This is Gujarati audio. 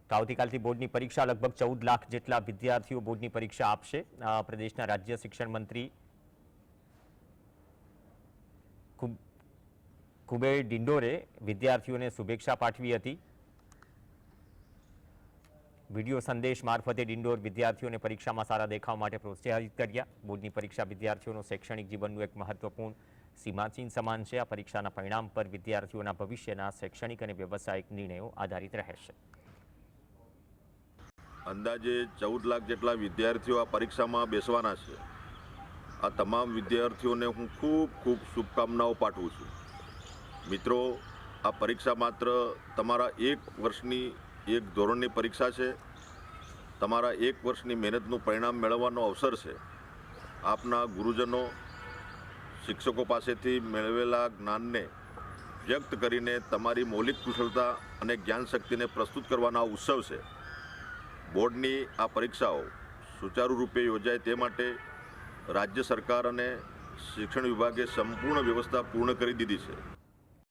તો આવતીકાલથી બોર્ડની પરીક્ષા લગભગ 14 લાખ જેટલા વિદ્યાર્થીઓ બોર્ડની પરીક્ષા આપશે। પ્રદેશના રાજ્ય શિક્ષણ મંત્રી કુબેર ડિંડોરે વિદ્યાર્થીઓને શુભેચ્છા પાઠવી હતી। વિડીયો સંદેશ મારફતે ડિંડોર વિદ્યાર્થીઓને પરીક્ષામાં સારા દેખાવ માટે પ્રોત્સાહિત કર્યા। બોર્ડની પરીક્ષા વિદ્યાર્થીઓનું શૈક્ષણિક જીવનનું એક મહત્વપૂર્ણ સીમાચિહ્ન સમાન છે। આ પરીક્ષાના પરિણામ પર વિદ્યાર્થીઓના ભવિષ્યના શૈક્ષણિક અને વ્યવસાયિક નિર્ણયો આધારિત રહેશે। અંદાજે 14 લાખ જેટલા વિદ્યાર્થીઓ આ પરીક્ષામાં બેસવાના છે। આ તમામ વિદ્યાર્થીઓને હું ખૂબ શુભકામનાઓ પાઠવું છું। મિત્રો, આ પરીક્ષા માત્ર તમારા એક વર્ષની એક ધોરણની પરીક્ષા છે। તમારા એક વર્ષની મહેનતનું પરિણામ મેળવવાનો અવસર છે। આપના ગુરુજનો, શિક્ષકો પાસેથી મેળવેલા જ્ઞાનને વ્યક્ત કરીને તમારી મૌલિક કુશળતા અને જ્ઞાન શક્તિને પ્રસ્તુત કરવાના ઉત્સવ છે। બોર્ડની આ પરીક્ષાઓ સુચારુ રૂપે યોજાય તે માટે રાજ્ય સરકાર અને શિક્ષણ વિભાગે સંપૂર્ણ વ્યવસ્થા પૂર્ણ કરી દીધી છે।